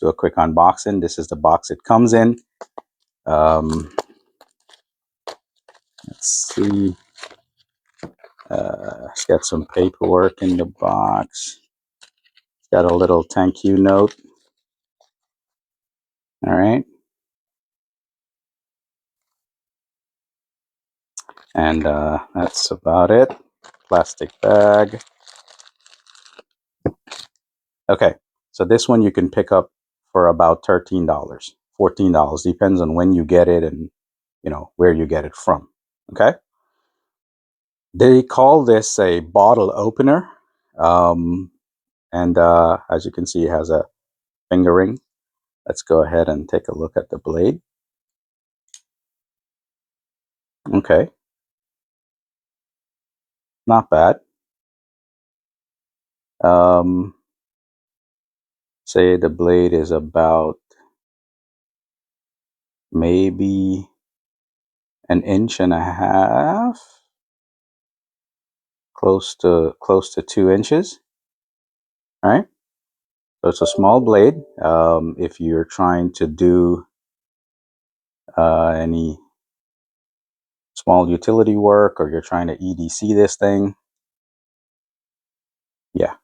do a quick unboxing. This is the box it comes in. Let's see. It's got some paperwork in the box. It's got a little thank you note. All right. And that's about it. Plastic bag. Okay, so this one you can pick up for about $13, $14. Depends on when you get it and where you get it from. Okay. They call this a bottle opener. And as you can see, it has a finger ring. Let's go ahead and take a look at the blade. Okay. Not bad. Say the blade is about maybe an inch and a half, close to 2 inches. All right. So it's a small blade. If you're trying to do any small utility work, or you're trying to EDC this thing, yeah,